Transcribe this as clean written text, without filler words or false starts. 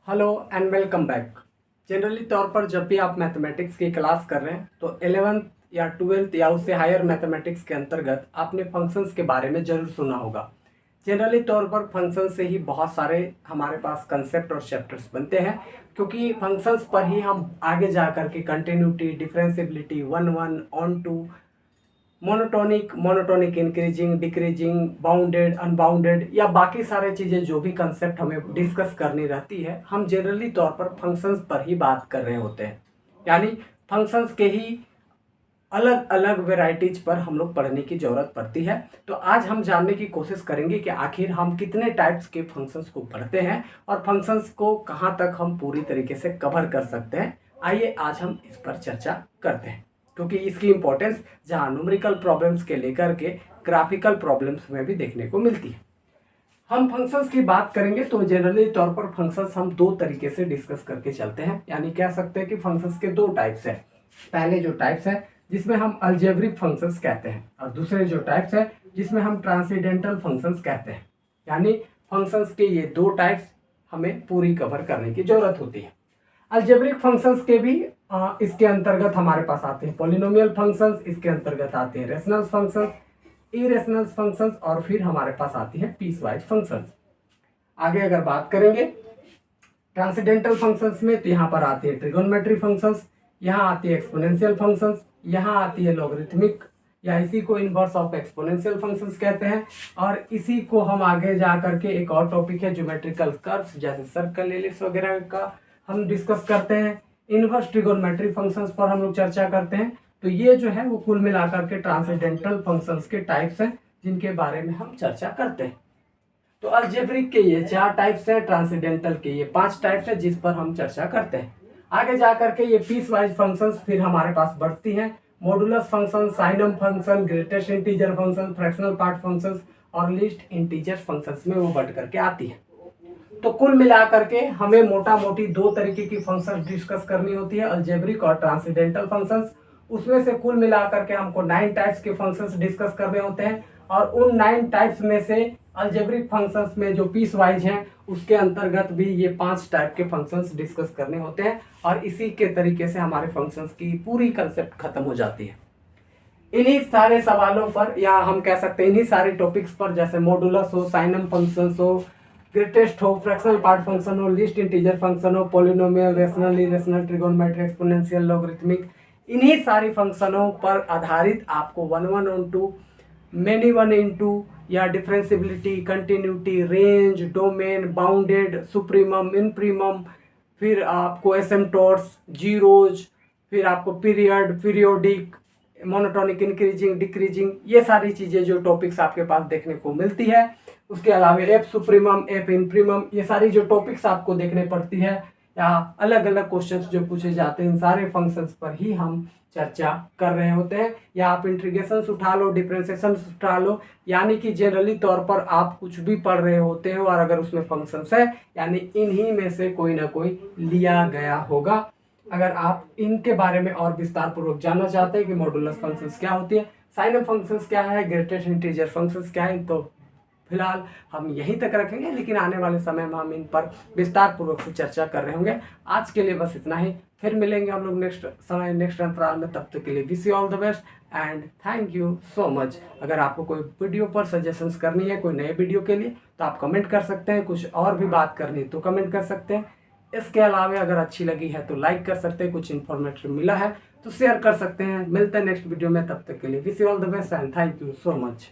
Hello and welcome back. Generally तौर पर जब भी आप मैथमेटिक्स की क्लास कर रहे हैं तो 11th या 12th या उससे हायर मैथमेटिक्स के अंतर्गत आपने फंक्शंस के बारे में ज़रूर सुना होगा। जनरली तौर पर फंक्शन से ही बहुत सारे हमारे पास कंसेप्ट और चैप्टर्स बनते हैं, क्योंकि फंक्शंस पर ही हम आगे जा कर के continuity, differentiability, one one onto, monotonic increasing decreasing, bounded unbounded या बाकी सारे चीज़ें जो भी कंसेप्ट हमें डिस्कस करनी रहती है, हम जनरली तौर पर फंक्शंस पर ही बात कर रहे होते हैं। यानी फंक्शंस के ही अलग अलग वेराइटीज पर हम लोग पढ़ने की ज़रूरत पड़ती है। तो आज हम जानने की कोशिश करेंगे कि आखिर हम कितने टाइप्स के फंक्शंस को पढ़ते हैं और फंक्शंस को कहाँ तक हम पूरी तरीके से कवर कर सकते हैं। आइए आज हम इस पर चर्चा करते हैं, क्योंकि इसकी इम्पोर्टेंस जहाँ न्यूमेरिकल प्रॉब्लम्स के लेकर के ग्राफिकल प्रॉब्लम्स में भी देखने को मिलती है। हम फंक्शंस की बात करेंगे तो जनरली तौर पर फंक्शंस हम दो तरीके से डिस्कस करके चलते हैं। यानी कह सकते हैं कि फंक्शंस के दो टाइप्स हैं। पहले जो टाइप्स है जिसमें हम अलजेब्रिक फंक्शंस कहते हैं, और दूसरे जो टाइप्स है जिसमें हम ट्रांसेंडेंटल फंक्शंस कहते हैं। यानी फंक्शंस के ये दो टाइप्स हमें पूरी कवर करने की जरूरत होती है। अलजेब्रिक फंक्शंस के भी इसके अंतर्गत हमारे पास आते हैं पॉलिनोमियल फंक्शंस, इसके अंतर्गत आते हैं रेशनल फंक्शंस, इरेशनल फंक्शंस, और फिर हमारे पास आती है पीस वाइज फंक्शंस। आगे अगर बात करेंगे ट्रांसेंडेंटल फंक्शंस में, तो यहाँ पर आती है ट्रिगोनोमेट्री फंक्शंस, यहाँ आती है एक्सपोनेंशियल फंक्शंस, यहाँ आती है लॉगरिथमिक या इसी को इनवर्स ऑफ एक्सपोनेंशियल फंक्शंस कहते हैं। और इसी को हम आगे जा करके एक और टॉपिक है ज्योमेट्रिकल कर्व्स, जैसे सर्कल, एलिप्स वगैरह का हम डिस्कस करते हैं। इनवर्स ट्रिगोनोमेट्री फंक्शंस पर हम लोग चर्चा करते हैं। तो ये जो है वो कुल मिलाकर के ट्रांसेंडेंटल फंक्शंस के टाइप्स हैं जिनके बारे में हम चर्चा करते हैं। तो अलजेब्रिक के ये 4 टाइप्स हैं, ट्रांसेंडेंटल के ये 5 टाइप्स हैं जिस पर हम चर्चा करते हैं। आगे जा करके ये पीस वाइज फंक्शंस फिर हमारे पास बढ़ती हैं। Modulus function, signum function, greatest integer function, fractional part functions और लीस्ट इंटीजर फंक्शंस में वो बढ़ करके आती है। तो कुल मिलाकर के हमें मोटा मोटी दो तरीके की फंक्शंस डिस्कस करनी होती है, अलजेब्रिक और ट्रांसेंडेंटल फंक्शंस। उसमें से कुल मिलाकर के हमको 9 टाइप्स के फंक्शंस डिस्कस करने होते हैं, और उन 9 टाइप्स में से अलजेब्रिक फंक्शंस में जो पीस वाइज हैं उसके अंतर्गत भी ये 5 टाइप के फंक्शंस डिस्कस करने होते हैं, और इसी के तरीके से हमारे फंक्शंस की पूरी कंसेप्ट खत्म हो जाती है। इन्हीं सारे सवालों पर, या हम कह सकते हैं इन्हीं सारे टॉपिक्स पर, जैसे मॉडुलस हो, साइनम फंक्शंस हो, ग्रेटेस्ट हो, फ्रैक्शनल पार्ट फंक्शन हो, लीस्ट इंटीजर फंक्शन हो, polynomial, rational, irrational, trigonometry, exponential, logarithmic, इन्हीं सारी फंक्शनों पर आधारित आपको one one onto, many one into या differentiability, continuity, range, domain, bounded, supremum, infimum, फिर आपको एसिम्पटोट्स, जीरोज, फिर आपको period, periodic, monotonic increasing decreasing, ये सारी चीज़ें जो टॉपिक्स आपके पास देखने को मिलती है। उसके अलावा एफ सुप्रीमम, एफ इनप्रीमम, ये सारी जो टॉपिक्स आपको देखने पड़ती है, या अलग अलग क्वेश्चंस जो पूछे जाते हैं, इन सारे फंक्शंस पर ही हम चर्चा कर रहे होते हैं। या आप इंटीग्रेशंस उठा लो, डिफरेंशिएशन उठा लो, यानी कि जनरली तौर पर आप कुछ भी पढ़ रहे होते हो और अगर उसमें फंक्शंस है, यानी इन्हीं में से कोई ना कोई लिया गया होगा। अगर आप इनके बारे में और विस्तार पूर्वक जानना चाहते हैं कि मॉडुलस फंक्शंस क्या होती है, साइनम फंक्शंस क्या है, ग्रेटेस्ट इंटीजर फंक्शंस क्या है, तो फिलहाल हम यहीं तक रखेंगे, लेकिन आने वाले समय में हम इन पर विस्तार पूर्वक से चर्चा कर रहे होंगे। आज के लिए बस इतना ही, फिर मिलेंगे हम लोग नेक्स्ट अंतराल में। तब तक के लिए wish you all the best and thank you so much. अगर आपको कोई वीडियो पर सजेशंस करनी है, कोई नए वीडियो के लिए, तो आप कमेंट कर सकते हैं। कुछ और भी बात करनी है तो कमेंट कर सकते हैं। इसके अलावा अगर अच्छी लगी है तो लाइक कर सकते हैं, कुछ इन्फॉर्मेटिव मिला है तो शेयर कर सकते हैं। मिलते हैं नेक्स्ट वीडियो में, तब तक के लिए wish you all the best and thank you so much.